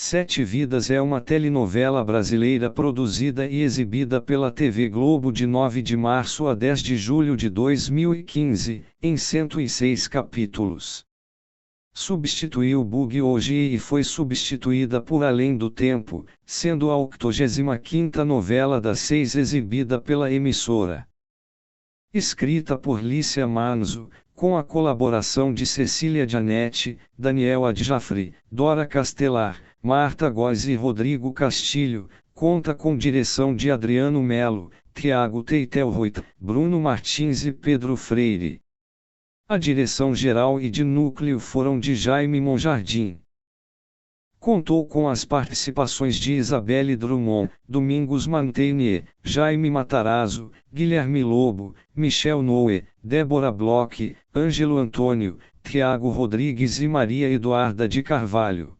Sete Vidas é uma telenovela brasileira produzida e exibida pela TV Globo de 9 de março a 10 de julho de 2015, em 106 capítulos. Substituiu Bug hoje e foi substituída por Além do Tempo, sendo a 85ª novela das 6 exibida pela emissora. Escrita por Lícia Manzo, com a colaboração de Cecília Dianetti, Daniel Adjafri, Dora Castelar, Marta Góes e Rodrigo Castilho, conta com direção de Adriano Melo, Thiago Teitelhoit, Bruno Martins e Pedro Freire. A direção geral e de núcleo foram de Jaime Monjardim. Contou com as participações de Isabelle Drummond, Domingos Mantegnier, Jaime Matarazzo, Guilherme Lobo, Michel Noé, Débora Bloch, Ângelo Antônio, Thiago Rodrigues e Maria Eduarda de Carvalho.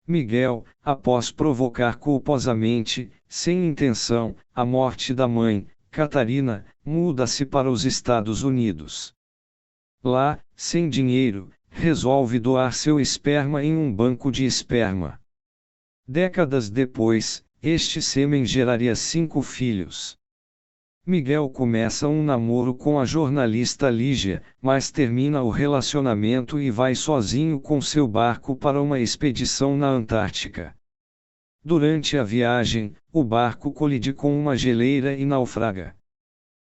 Miguel, após provocar culposamente, sem intenção, a morte da mãe, Catarina, muda-se para os Estados Unidos. Lá, sem dinheiro, resolve doar seu esperma em um banco de esperma. Décadas depois, este sêmen geraria 5 filhos. Miguel começa um namoro com a jornalista Lígia, mas termina o relacionamento e vai sozinho com seu barco para uma expedição na Antártica. Durante a viagem, o barco colide com uma geleira e naufraga.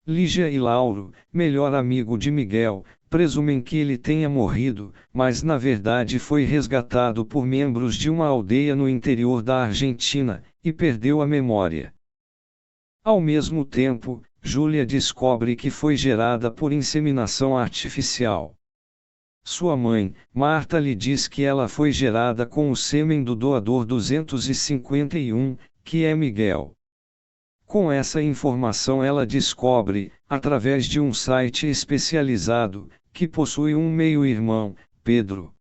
Lígia e Lauro, melhor amigo de Miguel, presumem que ele tenha morrido, mas na verdade foi resgatado por membros de uma aldeia no interior da Argentina, e perdeu a memória. Ao mesmo tempo, Júlia descobre que foi gerada por inseminação artificial. Sua mãe, Marta, lhe diz que ela foi gerada com o sêmen do doador 251, que é Miguel. Com essa informação ela descobre, através de um site especializado, que possui um meio-irmão, Pedro.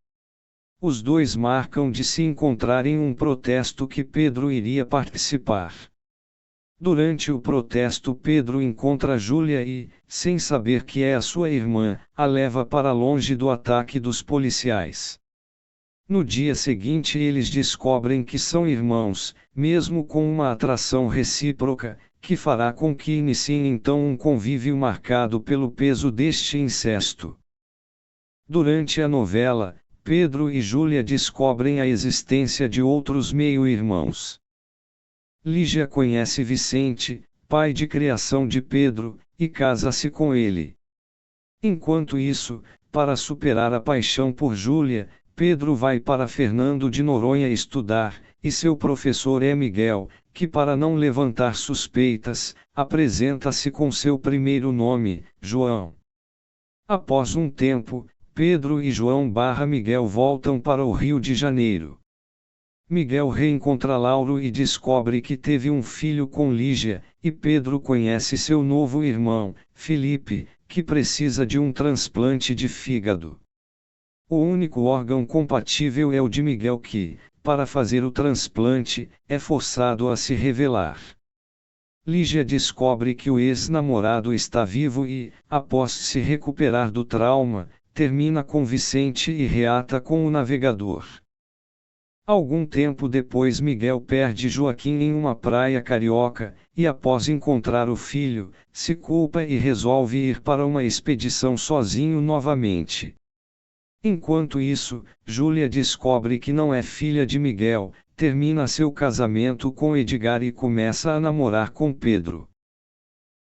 Os dois marcam de se encontrar em um protesto que Pedro iria participar. Durante o protesto Pedro encontra Júlia e, sem saber que é a sua irmã, a leva para longe do ataque dos policiais. No dia seguinte eles descobrem que são irmãos, mesmo com uma atração recíproca, que fará com que iniciem então um convívio marcado pelo peso deste incesto. Durante a novela, Pedro e Júlia descobrem a existência de outros meio-irmãos. Lígia conhece Vicente, pai de criação de Pedro, e casa-se com ele. Enquanto isso, para superar a paixão por Júlia, Pedro vai para Fernando de Noronha estudar, e seu professor é Miguel, que para não levantar suspeitas, apresenta-se com seu primeiro nome, João. Após um tempo, Pedro e João/Miguel voltam para o Rio de Janeiro. Miguel reencontra Lauro e descobre que teve um filho com Lígia, e Pedro conhece seu novo irmão, Felipe, que precisa de um transplante de fígado. O único órgão compatível é o de Miguel que, para fazer o transplante, é forçado a se revelar. Lígia descobre que o ex-namorado está vivo e, após se recuperar do trauma, termina com Vicente e reata com o navegador. Algum tempo depois Miguel perde Joaquim em uma praia carioca, e após encontrar o filho, se culpa e resolve ir para uma expedição sozinho novamente. Enquanto isso, Júlia descobre que não é filha de Miguel, termina seu casamento com Edgar e começa a namorar com Pedro.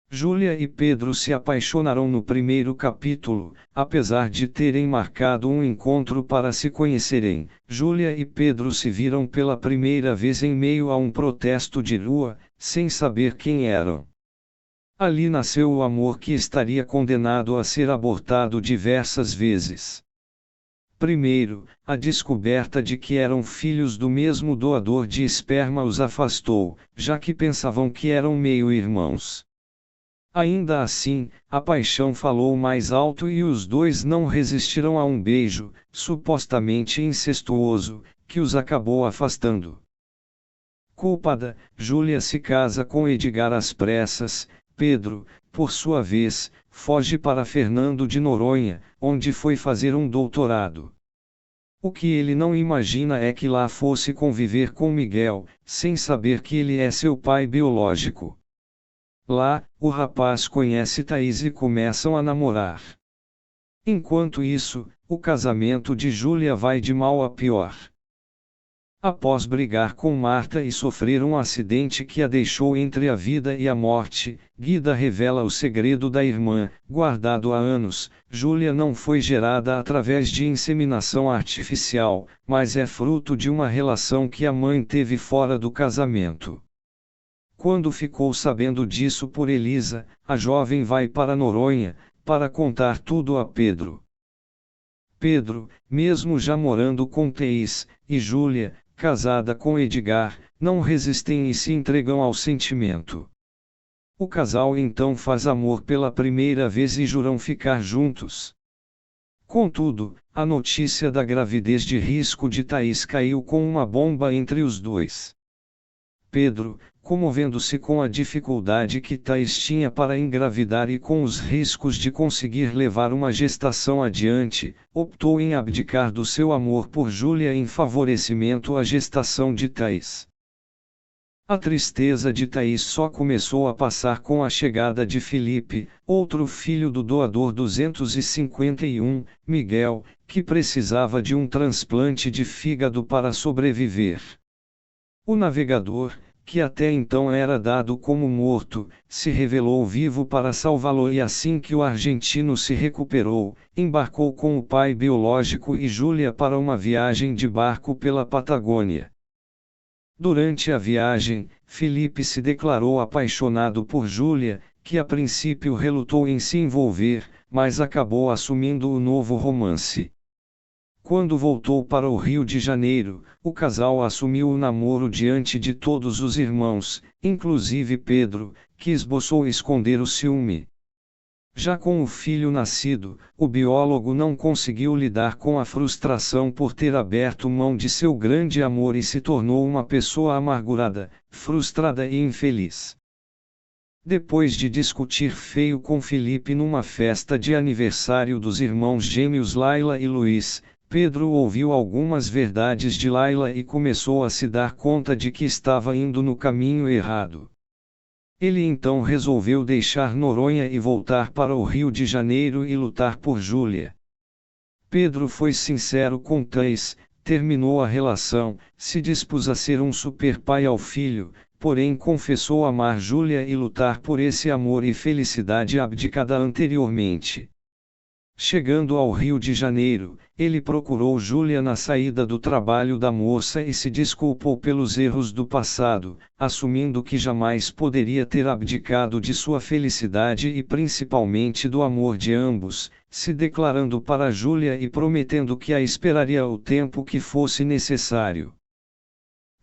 Júlia e Pedro se apaixonaram no primeiro capítulo, apesar de terem marcado um encontro para se conhecerem. Júlia e Pedro se viram pela primeira vez em meio a um protesto de rua, sem saber quem eram. Ali nasceu o amor que estaria condenado a ser abortado diversas vezes. Primeiro, a descoberta de que eram filhos do mesmo doador de esperma os afastou, já que pensavam que eram meio-irmãos. Ainda assim, a paixão falou mais alto e os dois não resistiram a um beijo, supostamente incestuoso, que os acabou afastando. Culpada, Júlia se casa com Edgar às pressas. Pedro, por sua vez, foge para Fernando de Noronha, onde foi fazer um doutorado. O que ele não imagina é que lá fosse conviver com Miguel, sem saber que ele é seu pai biológico. Lá, o rapaz conhece Thaís e começam a namorar. Enquanto isso, o casamento de Júlia vai de mal a pior. Após brigar com Marta e sofrer um acidente que a deixou entre a vida e a morte, Guida revela o segredo da irmã, guardado há anos. Júlia não foi gerada através de inseminação artificial, mas é fruto de uma relação que a mãe teve fora do casamento. Quando ficou sabendo disso por Elisa, a jovem vai para Noronha, para contar tudo a Pedro. Pedro, mesmo já morando com Thaís, e Júlia, casada com Edgar, não resistem e se entregam ao sentimento. O casal então faz amor pela primeira vez e juram ficar juntos. Contudo, a notícia da gravidez de risco de Thaís caiu com uma bomba entre os dois. Pedro, comovendo-se com a dificuldade que Thaís tinha para engravidar e com os riscos de conseguir levar uma gestação adiante, optou em abdicar do seu amor por Júlia em favorecimento à gestação de Thaís. A tristeza de Thaís só começou a passar com a chegada de Felipe, outro filho do doador 251, Miguel, que precisava de um transplante de fígado para sobreviver. O navegador, que até então era dado como morto, se revelou vivo para salvá-lo e assim que o argentino se recuperou, embarcou com o pai biológico e Júlia para uma viagem de barco pela Patagônia. Durante a viagem, Felipe se declarou apaixonado por Júlia, que a princípio relutou em se envolver, mas acabou assumindo o novo romance. Quando voltou para o Rio de Janeiro, o casal assumiu o namoro diante de todos os irmãos, inclusive Pedro, que esboçou esconder o ciúme. Já com o filho nascido, o biólogo não conseguiu lidar com a frustração por ter aberto mão de seu grande amor e se tornou uma pessoa amargurada, frustrada e infeliz. Depois de discutir feio com Felipe numa festa de aniversário dos irmãos gêmeos Laila e Luiz, Pedro ouviu algumas verdades de Laila e começou a se dar conta de que estava indo no caminho errado. Ele então resolveu deixar Noronha e voltar para o Rio de Janeiro e lutar por Júlia. Pedro foi sincero com Thaís, terminou a relação, se dispôs a ser um super pai ao filho, porém confessou amar Júlia e lutar por esse amor e felicidade abdicada anteriormente. Chegando ao Rio de Janeiro, ele procurou Júlia na saída do trabalho da moça e se desculpou pelos erros do passado, assumindo que jamais poderia ter abdicado de sua felicidade e principalmente do amor de ambos, se declarando para Júlia e prometendo que a esperaria o tempo que fosse necessário.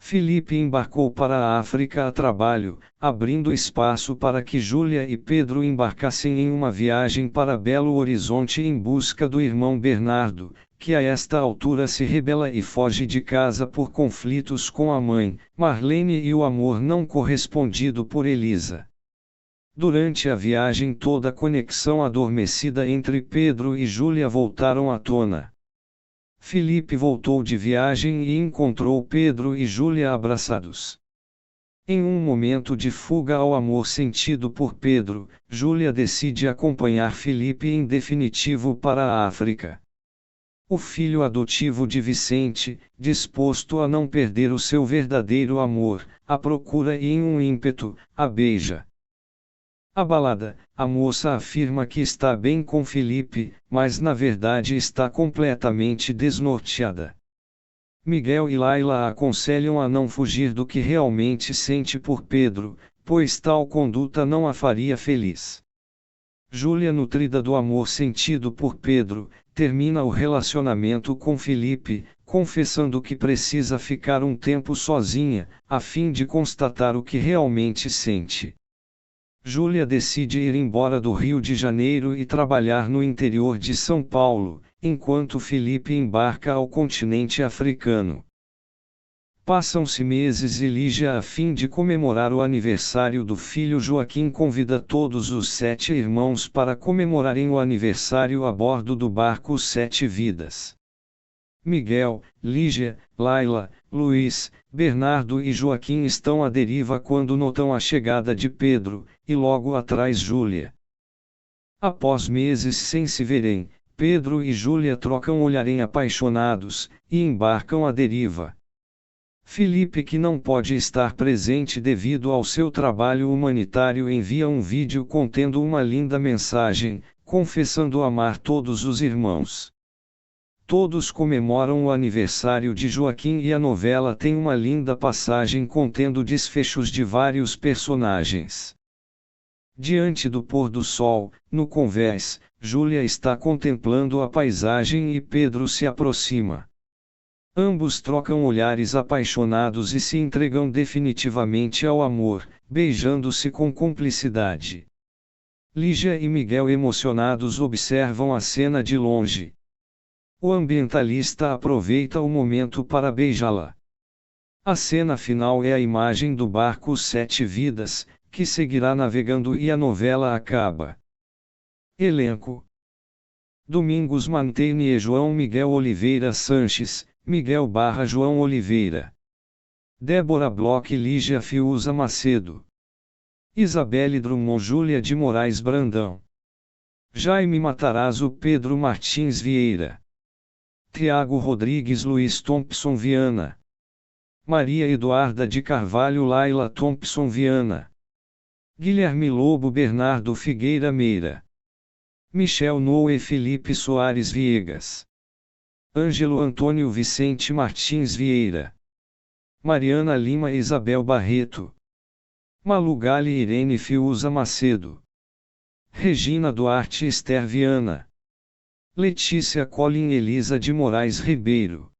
Felipe embarcou para a África a trabalho, abrindo espaço para que Júlia e Pedro embarcassem em uma viagem para Belo Horizonte em busca do irmão Bernardo, que a esta altura se rebela e foge de casa por conflitos com a mãe, Marlene e o amor não correspondido por Elisa. Durante a viagem toda a conexão adormecida entre Pedro e Júlia voltaram à tona. Felipe voltou de viagem e encontrou Pedro e Júlia abraçados. Em um momento de fuga ao amor sentido por Pedro, Júlia decide acompanhar Felipe em definitivo para a África. O filho adotivo de Vicente, disposto a não perder o seu verdadeiro amor, a procura e em um ímpeto, a beija. Abalada, a moça afirma que está bem com Felipe, mas na verdade está completamente desnorteada. Miguel e Laila a aconselham a não fugir do que realmente sente por Pedro, pois tal conduta não a faria feliz. Júlia, nutrida do amor sentido por Pedro, termina o relacionamento com Felipe, confessando que precisa ficar um tempo sozinha, a fim de constatar o que realmente sente. Júlia decide ir embora do Rio de Janeiro e trabalhar no interior de São Paulo, enquanto Felipe embarca ao continente africano. Passam-se meses e Lígia, a fim de comemorar o aniversário do filho Joaquim, convida todos os 7 irmãos para comemorarem o aniversário a bordo do barco Sete Vidas. Miguel, Lígia, Laila, Luiz, Bernardo e Joaquim estão à deriva quando notam a chegada de Pedro, e logo atrás Júlia. Após meses sem se verem, Pedro e Júlia trocam olhar apaixonados, e embarcam à deriva. Felipe, que não pode estar presente devido ao seu trabalho humanitário, envia um vídeo contendo uma linda mensagem, confessando amar todos os irmãos. Todos comemoram o aniversário de Joaquim e a novela tem uma linda passagem contendo desfechos de vários personagens. Diante do pôr do sol, no convés, Júlia está contemplando a paisagem e Pedro se aproxima. Ambos trocam olhares apaixonados e se entregam definitivamente ao amor, beijando-se com cumplicidade. Lígia e Miguel, emocionados, observam a cena de longe. O ambientalista aproveita o momento para beijá-la. A cena final é a imagem do barco Sete Vidas, que seguirá navegando e a novela acaba. Elenco: Domingos Mantegni e João Miguel Oliveira Sanches, Miguel / João Oliveira. Débora Bloch e Lígia Fiuza Macedo. Isabelle Drummond, Júlia de Moraes Brandão. Jaime Matarazzo, Pedro Martins Vieira. Tiago Rodrigues, Luiz Thompson Viana. Maria Eduarda de Carvalho, Laila Thompson Viana. Guilherme Lobo, Bernardo Figueira Meira. Michel Noe, Felipe Soares Viegas. Ângelo Antônio Vicente Martins Vieira. Mariana Lima, Isabel Barreto. Malu Gali, Irene Fiuza Macedo. Regina Duarte, Esther Viana. Letícia Colin, Elisa de Moraes Ribeiro.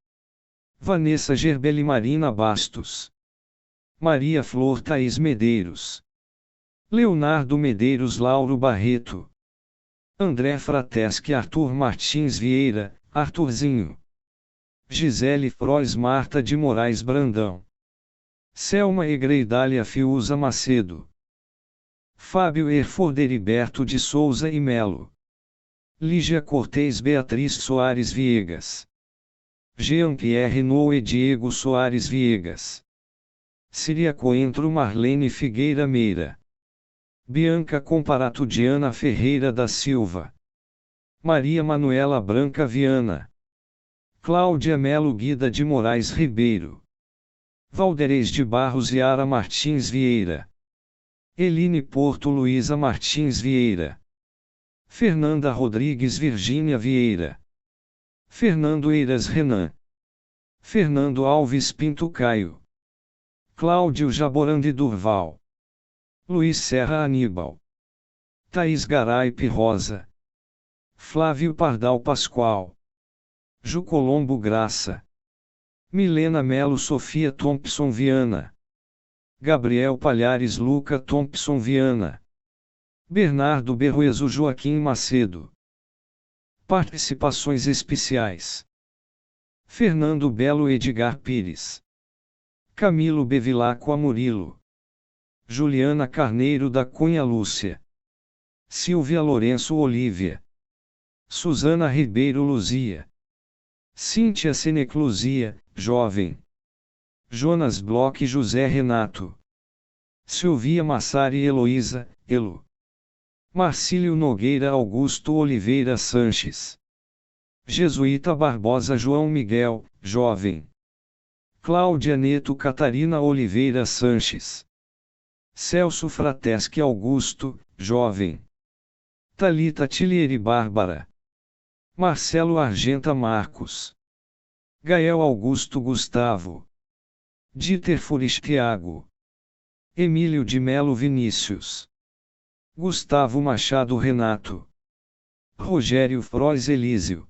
Vanessa Gerbeli, Marina Bastos. Maria Flor, Thaís Medeiros. Leonardo Medeiros, Lauro Barreto. André Frateschi, Arthur Martins Vieira, Arthurzinho. Gisele Frois, Marta de Moraes Brandão. Selma Egreidália Fiuza Macedo. Fábio Erford, Heriberto de Souza e Melo. Lígia Cortez, Beatriz Soares Viegas. Jean-Pierre Noe, Diego Soares Viegas. Síria Coentro, Marlene Figueira Meira. Bianca Comparato, Diana Ferreira da Silva. Maria Manuela Branca Viana. Cláudia Melo Guida de Moraes Ribeiro. Valderez de Barros Yara Martins Vieira. Eline Porto, Luísa Martins Vieira. Fernanda Rodrigues Virgínia Vieira. Fernando Eiras Renan. Fernando Alves Pinto Caio. Cláudio Jaborandi Durval. Luiz Serra Aníbal. Thaís Garaipe Rosa. Flávio Pardal Pascoal. Ju Colombo Graça. Milena Melo Sofia Thompson Viana. Gabriel Palhares Luca Thompson Viana. Bernardo Berruezo Joaquim Macedo. Participações especiais: Fernando Belo Edgar Pires. Camilo Bevilacqua Murilo. Juliana Carneiro da Cunha Lúcia. Silvia Lourenço Olívia. Suzana Ribeiro Luzia. Cíntia Senecluzia, jovem. Jonas Bloch José Renato. Silvia Massari Heloísa, Elo. Marcílio Nogueira Augusto Oliveira Sanches. Jesuíta Barbosa João Miguel, jovem. Cláudia Neto Catarina Oliveira Sanches. Celso Frateschi Augusto, jovem. Thalita Tilieri Bárbara. Marcelo Argenta Marcos. Gael Augusto Gustavo. Dieter Furisch Thiago. Emílio de Melo Vinícius. Gustavo Machado Renato. Rogério Frois Elísio.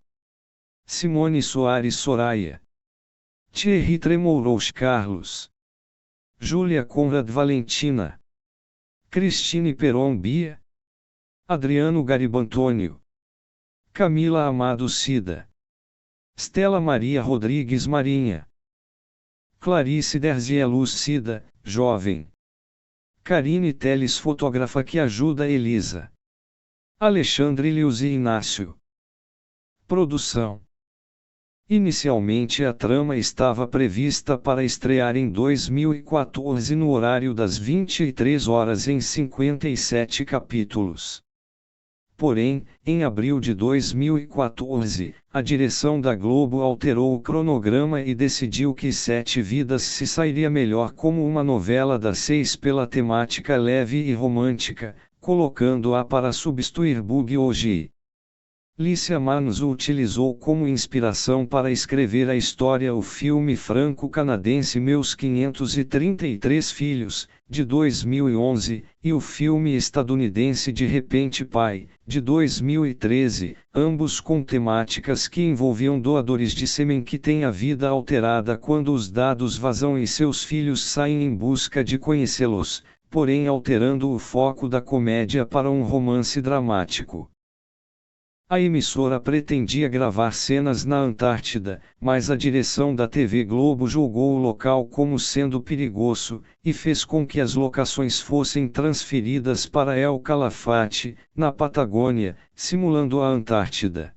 Simone Soares Soraya. Thierry Tremouros Carlos. Júlia Conrad Valentina. Cristine Peron Bia. Adriano Garibantônio. Camila Amado Cida. Stella Maria Rodrigues Marinha. Clarice Derzier Luz Cida, jovem. Karine Teles fotógrafa que ajuda Elisa. Alexandre Liuzi Inácio. Produção Inicialmente a trama estava prevista para estrear em 2014 no horário das 23 horas em 57 capítulos. Porém, em abril de 2014, a direção da Globo alterou o cronograma e decidiu que Sete Vidas se sairia melhor como uma novela das 6 pela temática leve e romântica, colocando-a para substituir Bug Hoje. Lícia Manzo utilizou como inspiração para escrever a história o filme franco-canadense Meus 533 Filhos, de 2011, e o filme estadunidense De Repente Pai, de 2013, ambos com temáticas que envolviam doadores de sêmen que têm a vida alterada quando os dados vazam e seus filhos saem em busca de conhecê-los, porém alterando o foco da comédia para um romance dramático. A emissora pretendia gravar cenas na Antártida, mas a direção da TV Globo julgou o local como sendo perigoso, e fez com que as locações fossem transferidas para El Calafate, na Patagônia, simulando a Antártida.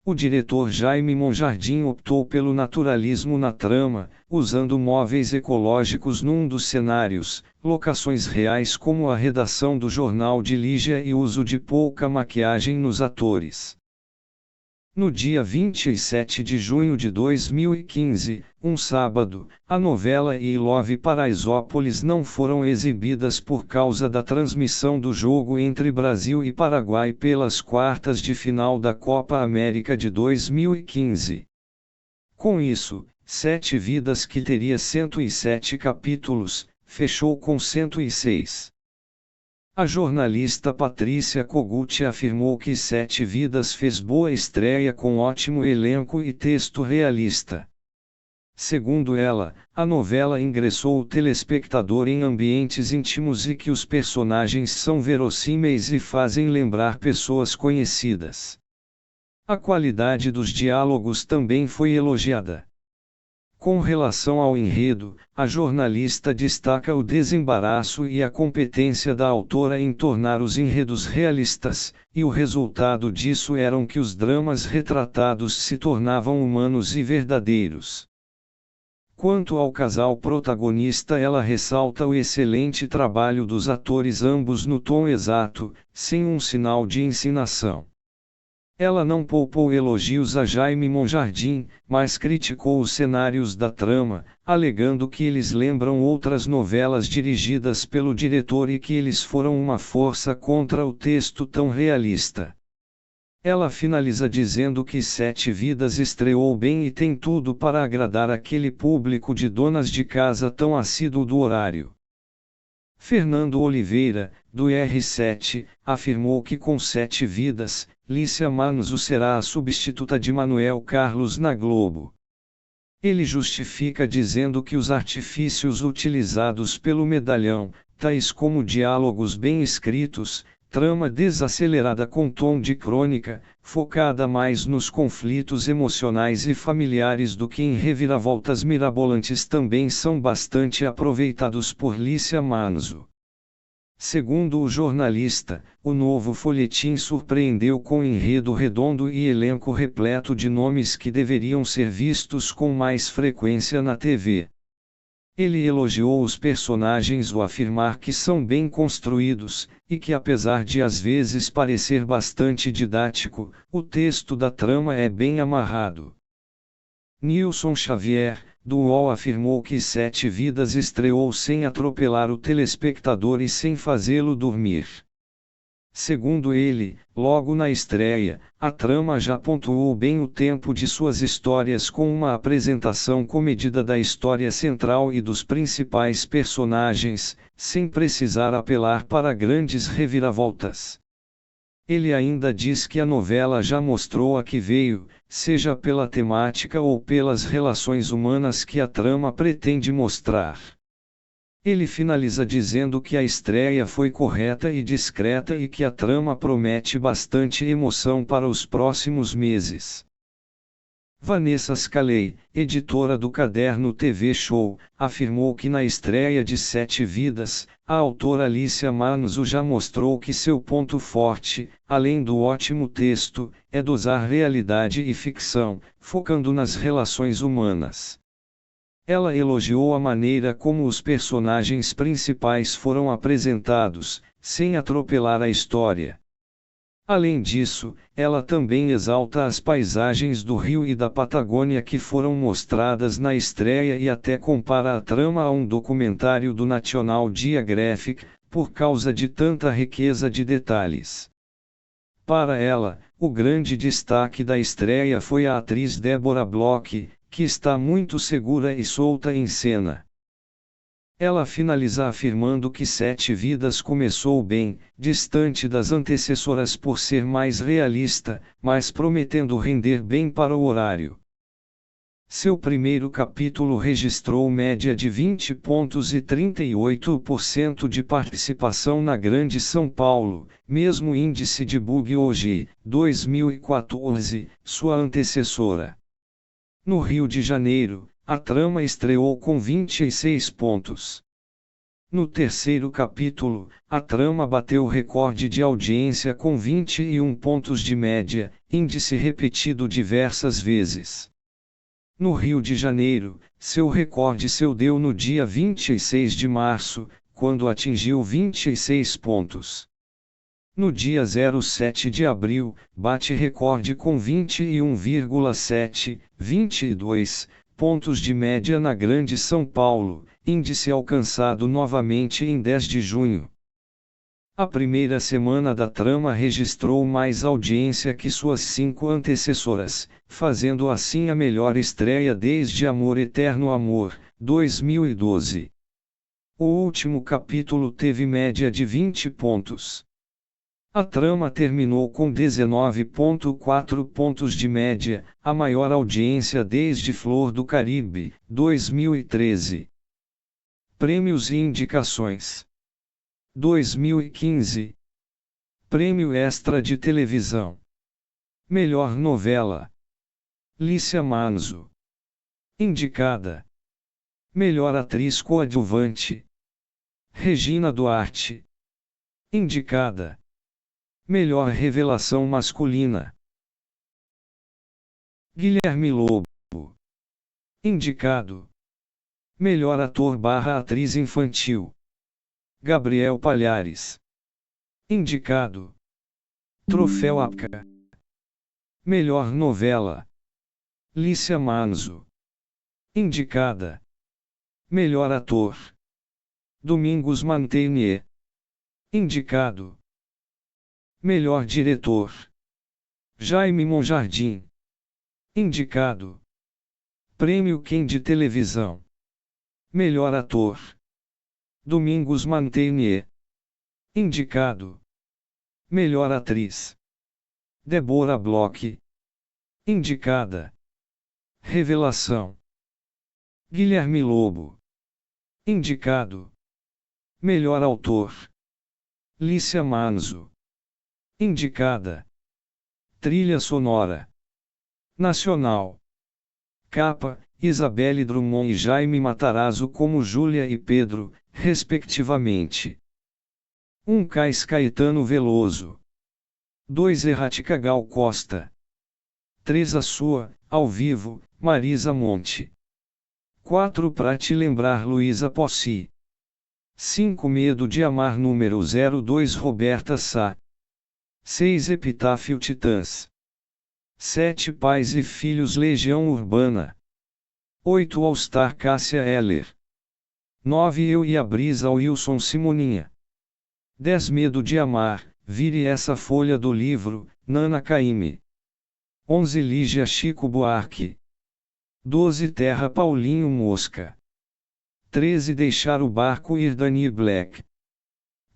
O diretor Jaime Monjardim optou pelo naturalismo na trama, usando móveis ecológicos num dos cenários, locações reais como a redação do Jornal de Lígia e uso de pouca maquiagem nos atores. No dia 27 de junho de 2015, um sábado, a novela e Love Paraisópolis não foram exibidas por causa da transmissão do jogo entre Brasil e Paraguai pelas quartas de final da Copa América de 2015. Com isso, Sete Vidas, que teria 107 capítulos, fechou com 106. A jornalista Patrícia Kogut afirmou que Sete Vidas fez boa estreia com ótimo elenco e texto realista. Segundo ela, a novela ingressou o telespectador em ambientes íntimos e que os personagens são verossímeis e fazem lembrar pessoas conhecidas. A qualidade dos diálogos também foi elogiada. Com relação ao enredo, a jornalista destaca o desembaraço e a competência da autora em tornar os enredos realistas, e o resultado disso eram que os dramas retratados se tornavam humanos e verdadeiros. Quanto ao casal protagonista, ela ressalta o excelente trabalho dos atores, ambos no tom exato, sem um sinal de encenação. Ela não poupou elogios a Jaime Monjardim, mas criticou os cenários da trama, alegando que eles lembram outras novelas dirigidas pelo diretor e que eles foram uma força contra o texto tão realista. Ela finaliza dizendo que Sete Vidas estreou bem e tem tudo para agradar aquele público de donas de casa tão assíduo do horário. Fernando Oliveira, do R7, afirmou que com Sete Vidas, Lícia Manzo será a substituta de Manuel Carlos na Globo. Ele justifica dizendo que os artifícios utilizados pelo medalhão, tais como diálogos bem escritos, trama desacelerada com tom de crônica, focada mais nos conflitos emocionais e familiares do que em reviravoltas mirabolantes, também são bastante aproveitados por Lícia Manzo. Segundo o jornalista, o novo folhetim surpreendeu com enredo redondo e elenco repleto de nomes que deveriam ser vistos com mais frequência na TV. Ele elogiou os personagens ao afirmar que são bem construídos, e que apesar de às vezes parecer bastante didático, o texto da trama é bem amarrado. Nilson Xavier, do UOL, afirmou que Sete Vidas estreou sem atropelar o telespectador e sem fazê-lo dormir. Segundo ele, logo na estreia, a trama já pontuou bem o tempo de suas histórias com uma apresentação comedida da história central e dos principais personagens, sem precisar apelar para grandes reviravoltas. Ele ainda diz que a novela já mostrou a que veio, seja pela temática ou pelas relações humanas que a trama pretende mostrar. Ele finaliza dizendo que a estreia foi correta e discreta e que a trama promete bastante emoção para os próximos meses. Vanessa Scaley, editora do Caderno TV Show, afirmou que na estreia de Sete Vidas, a autora Alicia Manzo já mostrou que seu ponto forte, além do ótimo texto, é dosar realidade e ficção, focando nas relações humanas. Ela elogiou a maneira como os personagens principais foram apresentados, sem atropelar a história. Além disso, ela também exalta as paisagens do Rio e da Patagônia que foram mostradas na estreia e até compara a trama a um documentário do National Geographic, por causa de tanta riqueza de detalhes. Para ela, o grande destaque da estreia foi a atriz Deborah Bloch, que está muito segura e solta em cena. Ela finaliza afirmando que Sete Vidas começou bem, distante das antecessoras por ser mais realista, mas prometendo render bem para o horário. Seu primeiro capítulo registrou média de 20 pontos e 38% de participação na Grande São Paulo, mesmo índice de Bug hoje, 2014, sua antecessora. No Rio de Janeiro, a trama estreou com 26 pontos. No terceiro capítulo, a trama bateu o recorde de audiência com 21 pontos de média, índice repetido diversas vezes. No Rio de Janeiro, seu recorde se deu no dia 26 de março, quando atingiu 26 pontos. No dia 07 de abril, bate recorde com 21,7, 22 pontos de média na Grande São Paulo, índice alcançado novamente em 10 de junho. A primeira semana da trama registrou mais audiência que suas 5 antecessoras, fazendo assim a melhor estreia desde Amor Eterno Amor, 2012. O último capítulo teve média de 20 pontos. A trama terminou com 19,4 pontos de média, a maior audiência desde Flor do Caribe, 2013. Prêmios e indicações. 2015. Prêmio Extra de Televisão. Melhor Novela. Lícia Manzo. Indicada. Melhor Atriz Coadjuvante. Regina Duarte. Indicada. Melhor Revelação Masculina. Guilherme Lobo. Indicado. Melhor Ator/Atriz Infantil. Gabriel Palhares. Indicado. Troféu APCA. Melhor Novela. Lícia Manzo. Indicada. Melhor Ator. Domingos Mantegnier. Indicado. Melhor Diretor. Jaime Monjardim. Indicado. Prêmio Quem de Televisão. Melhor Ator. Domingos Mantegnier. Indicado. Melhor Atriz. Deborah Bloch. Indicada. Revelação. Guilherme Lobo. Indicado. Melhor Autor. Lícia Manzo. Indicada. Trilha sonora. Nacional. Capa: Isabelle Drummond e Jaime Matarazzo como Júlia e Pedro, respectivamente. 1 Cais Caetano Veloso. 2 Errática Gal Costa. 3 A Sua, ao vivo, Marisa Monte. 4 Pra Te Lembrar Luísa Posse. 5 Medo de Amar número 02 Roberta Sá. 6 Epitáfio Titãs. 7 Pais e Filhos Legião Urbana. 8 All Star Cássia Eller. 9 Eu e a Brisa Wilson Simoninha. 10 Medo de Amar, Vire Essa Folha do Livro, Nana Caymmi. 11 Lígia Chico Buarque. 12 Terra Paulinho Mosca. 13 Deixar o Barco Ir Dani Black.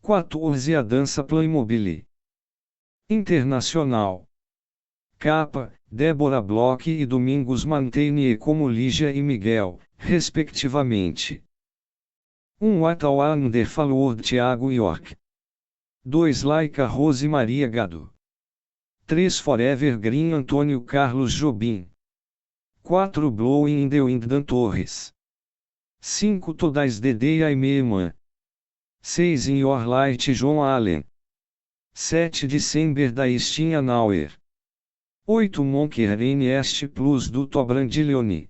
14 A Dança Playmobil. Internacional. Capa: Deborah Bloch e Domingos Mantegnier como Lígia e Miguel, respectivamente. 1 What a Wonderful World Thiago York. 2 Laika Rose Maria Gado. 3 Forever Green Antônio Carlos Jobim. 4 Blowing in the Wind Dan Torres. 5 Today's the Day I Met Man. 6 In Your Light John Allen. 7 December da Stinha Nauer. 8 Monker NST Plus do Brandiglione.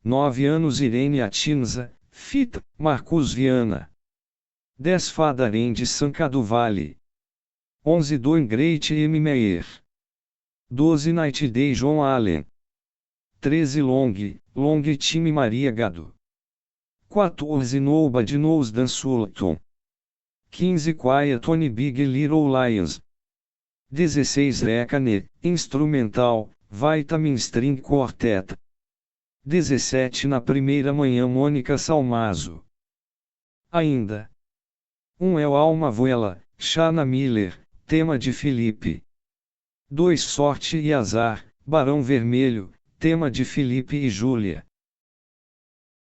9 anos Irene Atinza, Fita, Marcus Viana. 10 Father and Son do Vale. 11 Doing Great M. Meyer. 12 Night Day John Allen. 13 Long Time Maria Gado. 14 Nobody Knows Dan Sultan. 15 Quiet Tony Big Little Lions. 16 Recane, Instrumental, Vitamin String Quartet. 17 Na primeira manhã Mônica Salmazo. Ainda. 1 é o Alma Vuela, Shana Miller, tema de Felipe. 2 Sorte e Azar, Barão Vermelho, tema de Felipe e Júlia.